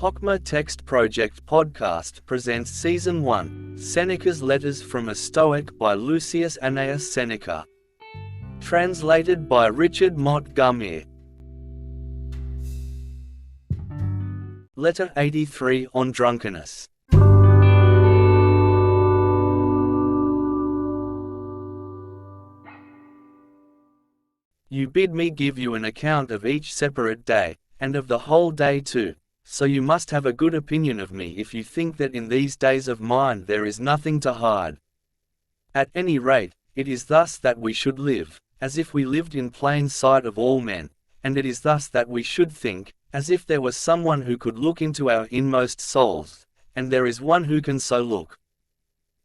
Hochma Text Project Podcast presents Season 1, Seneca's Letters from a Stoic by Lucius Annaeus Seneca. Translated by Richard Montgomery. Letter 83 on Drunkenness. You bid me give you an account of each separate day, and of the whole day too. So you must have a good opinion of me if you think that in these days of mine there is nothing to hide. At any rate, it is thus that we should live, as if we lived in plain sight of all men, and it is thus that we should think, as if there was someone who could look into our inmost souls, and there is one who can so look.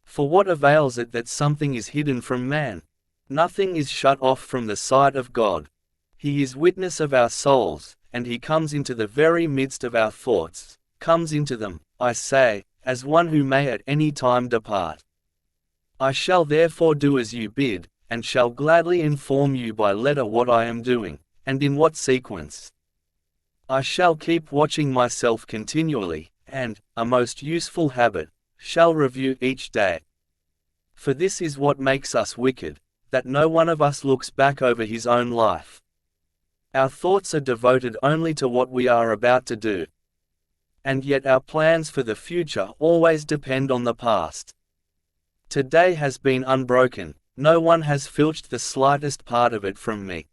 For what avails it that something is hidden from man? Nothing is shut off from the sight of God. He is witness of our souls, and he comes into the very midst of our thoughts, comes into them, I say, as one who may at any time depart. I shall therefore do as you bid, and shall gladly inform you by letter what I am doing, and in what sequence. I shall keep watching myself continually, and, a most useful habit, shall review each day. For this is what makes us wicked, that no one of us looks back over his own life. Our thoughts are devoted only to what we are about to do. And yet our plans for the future always depend on the past. Today has been unbroken, no one has filched the slightest part of it from me.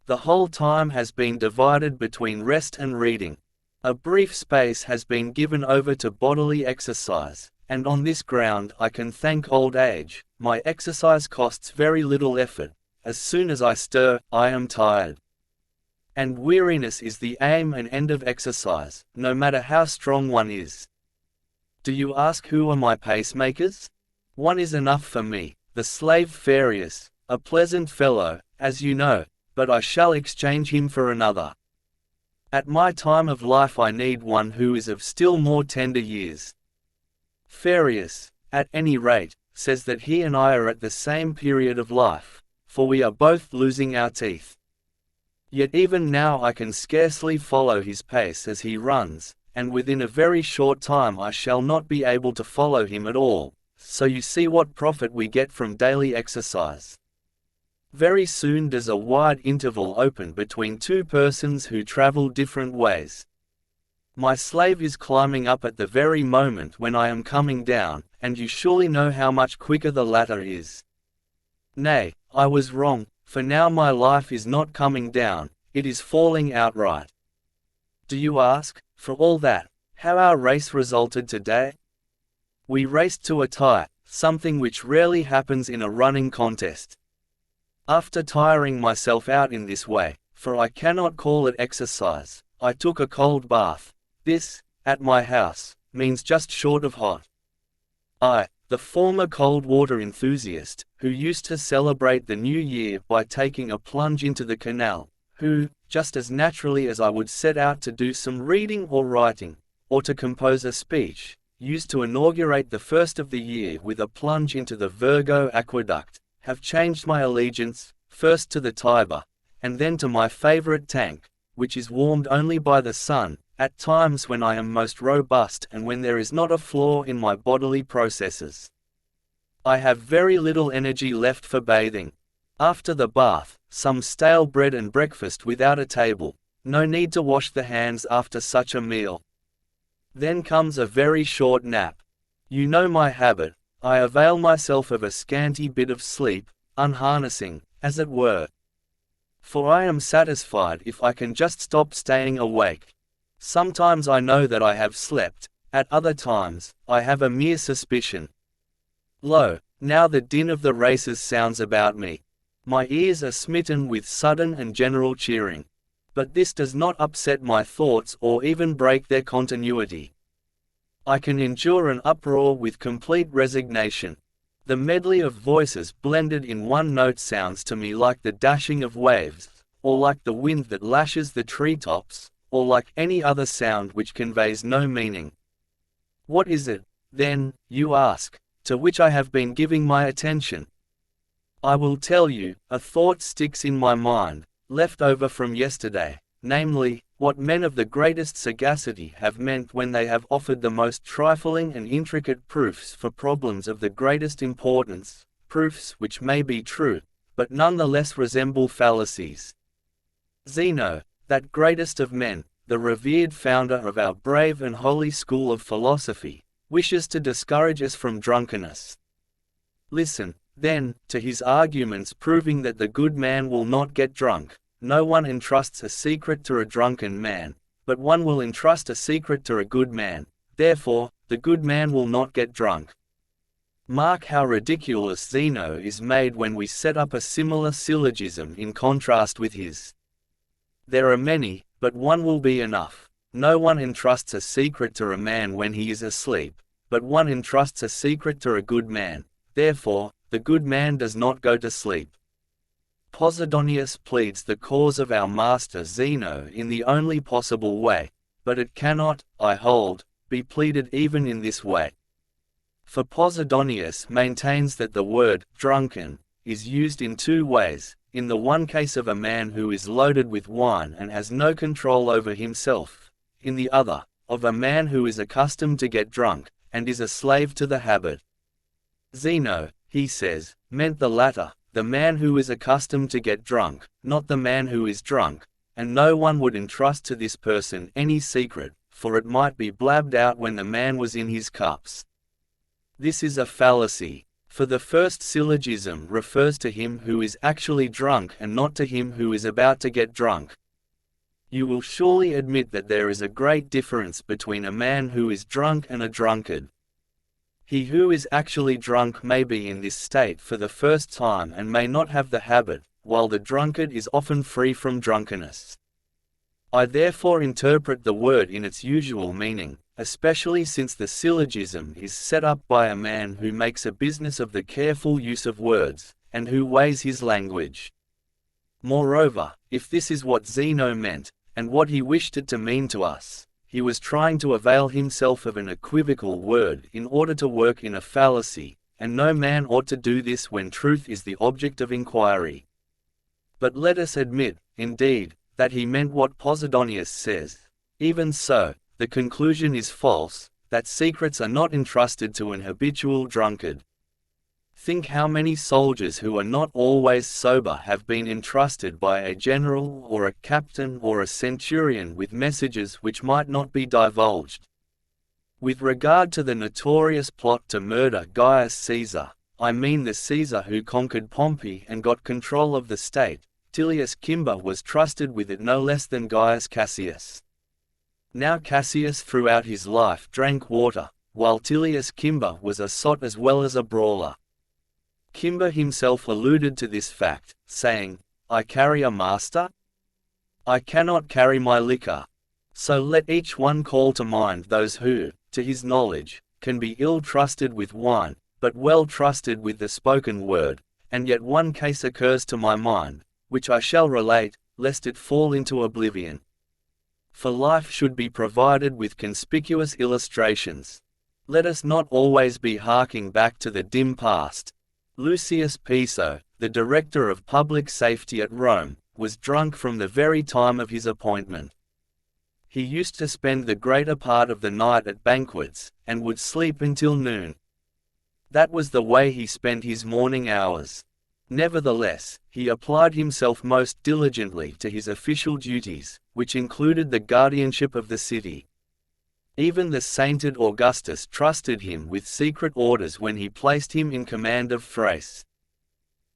The whole time has been divided between rest and reading. A brief space has been given over to bodily exercise, and on this ground I can thank old age. My exercise costs very little effort. As soon as I stir, I am tired. And weariness is the aim and end of exercise, no matter how strong one is. Do you ask who are my pacemakers? One is enough for me, the slave Various, a pleasant fellow, as you know, but I shall exchange him for another. At my time of life I need one who is of still more tender years. Various, at any rate, says that he and I are at the same period of life, for we are both losing our teeth. Yet even now I can scarcely follow his pace as he runs, and within a very short time I shall not be able to follow him at all, so you see what profit we get from daily exercise. Very soon does a wide interval open between two persons who travel different ways. My slave is climbing up at the very moment when I am coming down, and you surely know how much quicker the latter is. Nay, I was wrong, for now my life is not coming down, it is falling outright. Do you ask, for all that, how our race resulted today? We raced to a tie, something which rarely happens in a running contest. After tiring myself out in this way, for I cannot call it exercise, I took a cold bath. This, at my house, means just short of hot. I, the former cold water enthusiast, who used to celebrate the new year by taking a plunge into the canal, who, just as naturally as I would set out to do some reading or writing, or to compose a speech, used to inaugurate the first of the year with a plunge into the Virgo aqueduct, have changed my allegiance, first to the Tiber, and then to my favorite tank, which is warmed only by the sun, at times when I am most robust and when there is not a flaw in my bodily processes. I have very little energy left for bathing. After the bath, some stale bread and breakfast without a table, no need to wash the hands after such a meal. Then comes a very short nap. You know my habit, I avail myself of a scanty bit of sleep, unharnessing, as it were. For I am satisfied if I can just stop staying awake. Sometimes I know that I have slept, at other times, I have a mere suspicion. Lo, now the din of the races sounds about me. My ears are smitten with sudden and general cheering. But this does not upset my thoughts or even break their continuity. I can endure an uproar with complete resignation. The medley of voices blended in one note sounds to me like the dashing of waves, or like the wind that lashes the treetops, or like any other sound which conveys no meaning. What is it, then, you ask, to which I have been giving my attention? I will tell you, a thought sticks in my mind, left over from yesterday, namely, what men of the greatest sagacity have meant when they have offered the most trifling and intricate proofs for problems of the greatest importance, proofs which may be true, but nonetheless resemble fallacies. Zeno, that greatest of men, the revered founder of our brave and holy school of philosophy, wishes to discourage us from drunkenness. Listen, then, to his arguments proving that the good man will not get drunk. No one entrusts a secret to a drunken man, but one will entrust a secret to a good man, therefore, the good man will not get drunk. Mark how ridiculous Zeno is made when we set up a similar syllogism in contrast with his. There are many, but one will be enough. No one entrusts a secret to a man when he is asleep, but one entrusts a secret to a good man, therefore, the good man does not go to sleep. Posidonius pleads the cause of our master Zeno in the only possible way, but it cannot, I hold, be pleaded even in this way. For Posidonius maintains that the word drunken is used in two ways, in the one case of a man who is loaded with wine and has no control over himself, in the other, of a man who is accustomed to get drunk, and is a slave to the habit. Zeno, he says, meant the latter, the man who is accustomed to get drunk, not the man who is drunk, and no one would entrust to this person any secret, for it might be blabbed out when the man was in his cups. This is a fallacy, for the first syllogism refers to him who is actually drunk and not to him who is about to get drunk. You will surely admit that there is a great difference between a man who is drunk and a drunkard. He who is actually drunk may be in this state for the first time and may not have the habit, while the drunkard is often free from drunkenness. I therefore interpret the word in its usual meaning, especially since the syllogism is set up by a man who makes a business of the careful use of words, and who weighs his language. Moreover, if this is what Zeno meant, and what he wished it to mean to us, he was trying to avail himself of an equivocal word in order to work in a fallacy, and no man ought to do this when truth is the object of inquiry. But let us admit, indeed, that he meant what Posidonius says. Even so, the conclusion is false, that secrets are not entrusted to an habitual drunkard. Think how many soldiers who are not always sober have been entrusted by a general or a captain or a centurion with messages which might not be divulged. With regard to the notorious plot to murder Gaius Caesar, I mean the Caesar who conquered Pompey and got control of the state, Tullius Cimber was trusted with it no less than Gaius Cassius. Now Cassius throughout his life drank water, while Tullius Cimber was a sot as well as a brawler. Cimber himself alluded to this fact, saying, "I carry a master? I cannot carry my liquor." So let each one call to mind those who, to his knowledge, can be ill trusted with wine, but well trusted with the spoken word, and yet one case occurs to my mind, which I shall relate, lest it fall into oblivion. For life should be provided with conspicuous illustrations. Let us not always be harking back to the dim past. Lucius Piso, the director of public safety at Rome, was drunk from the very time of his appointment. He used to spend the greater part of the night at banquets, and would sleep until noon. That was the way he spent his morning hours. Nevertheless, he applied himself most diligently to his official duties, which included the guardianship of the city. Even the sainted Augustus trusted him with secret orders when he placed him in command of Thrace.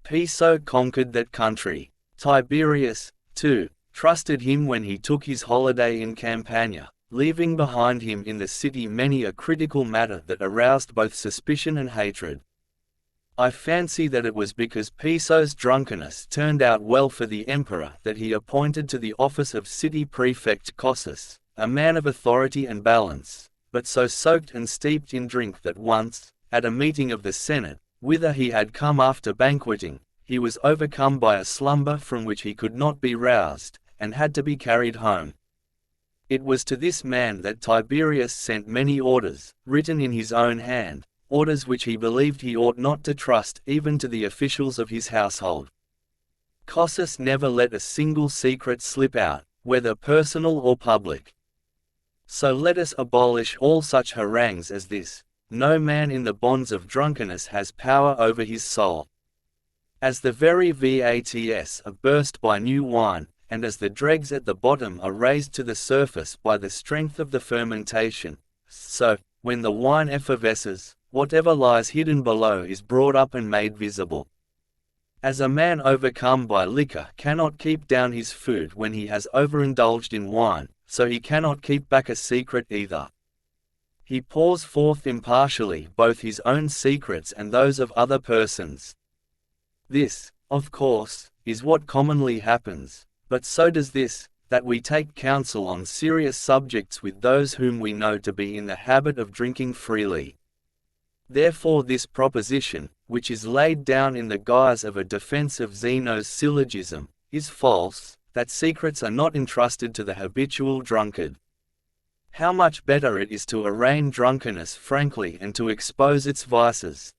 Piso conquered that country. Tiberius, too, trusted him when he took his holiday in Campania, leaving behind him in the city many a critical matter that aroused both suspicion and hatred. I fancy that it was because Piso's drunkenness turned out well for the emperor that he appointed to the office of city prefect Cossus, a man of authority and balance, but so soaked and steeped in drink that once, at a meeting of the Senate, whither he had come after banqueting, he was overcome by a slumber from which he could not be roused, and had to be carried home. It was to this man that Tiberius sent many orders, written in his own hand, orders which he believed he ought not to trust even to the officials of his household. Cossus never let a single secret slip out, whether personal or public. So let us abolish all such harangues as this: no man in the bonds of drunkenness has power over his soul. As the very vats are burst by new wine, and as the dregs at the bottom are raised to the surface by the strength of the fermentation, so, when the wine effervesces, whatever lies hidden below is brought up and made visible. As a man overcome by liquor cannot keep down his food when he has overindulged in wine, so he cannot keep back a secret either. He pours forth impartially both his own secrets and those of other persons. This, of course, is what commonly happens, but so does this, that we take counsel on serious subjects with those whom we know to be in the habit of drinking freely. Therefore this proposition, which is laid down in the guise of a defense of Zeno's syllogism, is false, that secrets are not entrusted to the habitual drunkard. How much better it is to arraign drunkenness frankly and to expose its vices.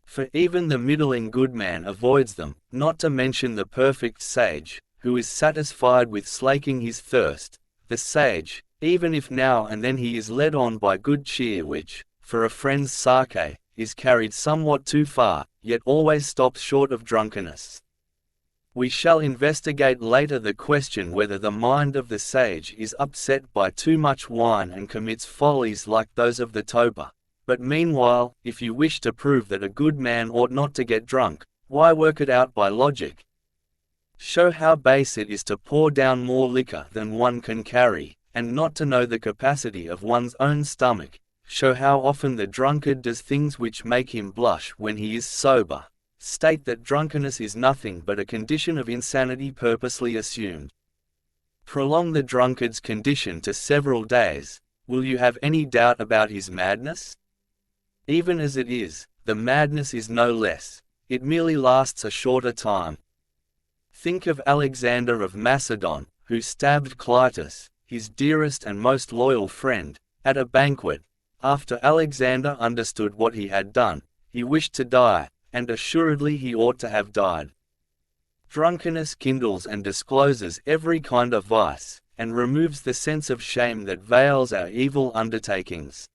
For even the middling good man avoids them, not to mention the perfect sage, who is satisfied with slaking his thirst. The sage, even if now and then he is led on by good cheer which, for a friend's sake, is carried somewhat too far, yet always stops short of drunkenness. We shall investigate later the question whether the mind of the sage is upset by too much wine and commits follies like those of the toper. But meanwhile, if you wish to prove that a good man ought not to get drunk, why work it out by logic? Show how base it is to pour down more liquor than one can carry, and not to know the capacity of one's own stomach. Show how often the drunkard does things which make him blush when he is sober. State that drunkenness is nothing but a condition of insanity purposely assumed. Prolong the drunkard's condition to several days. Will you have any doubt about his madness? Even as it is, the madness is no less. It merely lasts a shorter time. Think of Alexander of Macedon, who stabbed Clytus, his dearest and most loyal friend, at a banquet. After Alexander understood what he had done, he wished to die, and assuredly he ought to have died. Drunkenness kindles and discloses every kind of vice, and removes the sense of shame that veils our evil undertakings.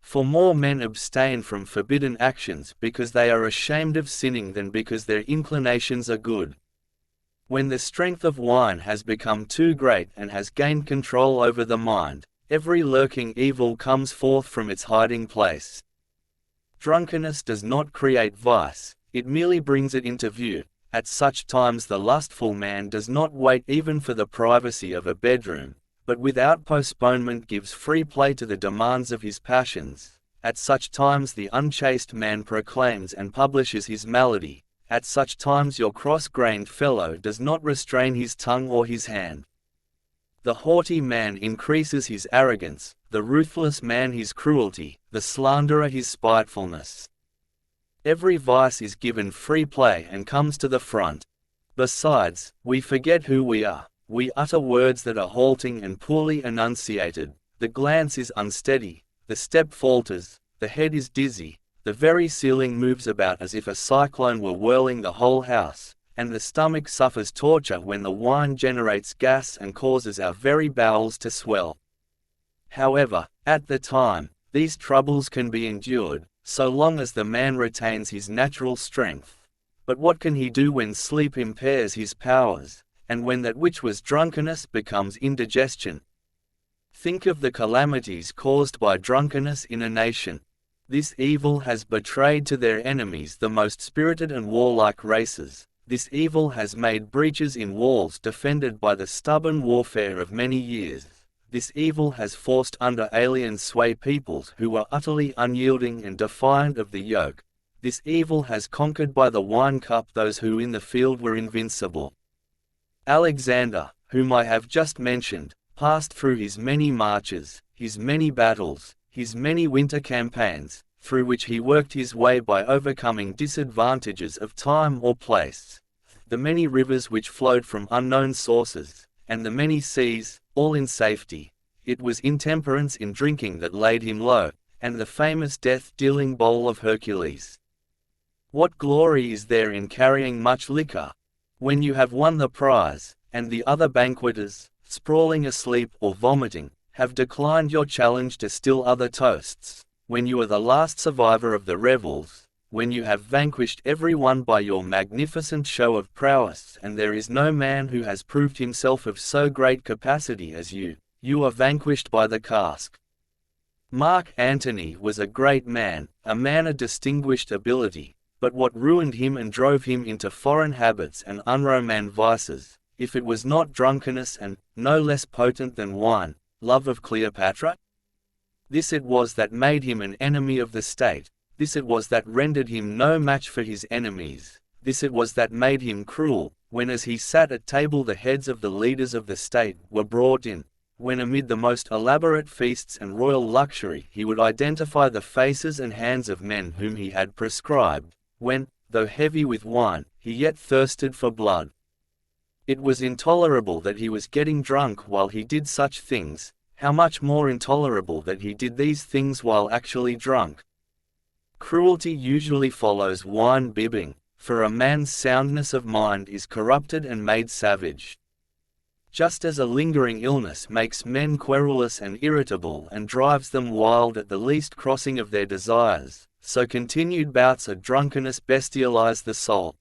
For more men abstain from forbidden actions because they are ashamed of sinning than because their inclinations are good. When the strength of wine has become too great and has gained control over the mind, every lurking evil comes forth from its hiding place. Drunkenness does not create vice, it merely brings it into view. At such times the lustful man does not wait even for the privacy of a bedroom, but without postponement gives free play to the demands of his passions. At such times the unchaste man proclaims and publishes his malady. At such times your cross-grained fellow does not restrain his tongue or his hand. The haughty man increases his arrogance, the ruthless man his cruelty, the slanderer his spitefulness. Every vice is given free play and comes to the front. Besides, we forget who we are. We utter words that are halting and poorly enunciated. The glance is unsteady, the step falters, the head is dizzy, the very ceiling moves about as if a cyclone were whirling the whole house, and the stomach suffers torture when the wine generates gas and causes our very bowels to swell. However, at the time, these troubles can be endured, so long as the man retains his natural strength. But what can he do when sleep impairs his powers, and when that which was drunkenness becomes indigestion? Think of the calamities caused by drunkenness in a nation. This evil has betrayed to their enemies the most spirited and warlike races. This evil has made breaches in walls defended by the stubborn warfare of many years. This evil has forced under alien sway peoples who were utterly unyielding and defiant of the yoke. This evil has conquered by the wine cup those who in the field were invincible. Alexander, whom I have just mentioned, passed through his many marches, his many battles, his many winter campaigns, through which he worked his way by overcoming disadvantages of time or place, the many rivers which flowed from unknown sources, and the many seas, all in safety. It was intemperance in drinking that laid him low, and the famous death-dealing bowl of Hercules. What glory is there in carrying much liquor? When you have won the prize, and the other banqueters, sprawling asleep or vomiting, have declined your challenge to still other toasts, when you are the last survivor of the revels, when you have vanquished every one by your magnificent show of prowess, and there is no man who has proved himself of so great capacity as you, you are vanquished by the cask. Mark Antony was a great man, a man of distinguished ability, but what ruined him and drove him into foreign habits and unroman vices, if it was not drunkenness and, no less potent than wine, love of Cleopatra? This it was that made him an enemy of the state, this it was that rendered him no match for his enemies, this it was that made him cruel, when as he sat at table the heads of the leaders of the state were brought in, when amid the most elaborate feasts and royal luxury he would identify the faces and hands of men whom he had proscribed, when, though heavy with wine, he yet thirsted for blood. It was intolerable that he was getting drunk while he did such things, how much more intolerable that he did these things while actually drunk. Cruelty usually follows wine-bibbing, for a man's soundness of mind is corrupted and made savage. Just as a lingering illness makes men querulous and irritable and drives them wild at the least crossing of their desires, so continued bouts of drunkenness bestialize the soul.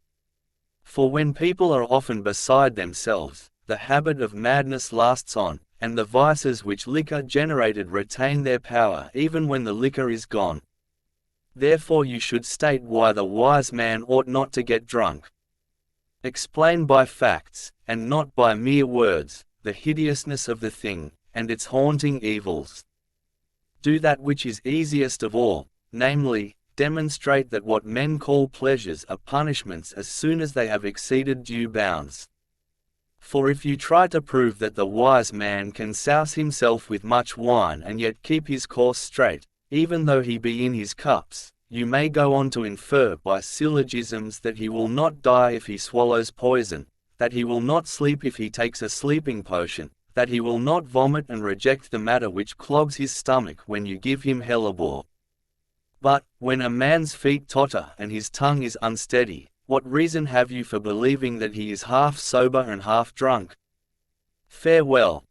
For when people are often beside themselves, the habit of madness lasts on, and the vices which liquor generated retain their power even when the liquor is gone. Therefore you should state why the wise man ought not to get drunk. Explain by facts, and not by mere words, the hideousness of the thing, and its haunting evils. Do that which is easiest of all, namely, demonstrate that what men call pleasures are punishments as soon as they have exceeded due bounds. For if you try to prove that the wise man can souse himself with much wine and yet keep his course straight, even though he be in his cups, you may go on to infer by syllogisms that he will not die if he swallows poison, that he will not sleep if he takes a sleeping potion, that he will not vomit and reject the matter which clogs his stomach when you give him hellebore. But, when a man's feet totter and his tongue is unsteady, what reason have you for believing that he is half sober and half drunk? Farewell.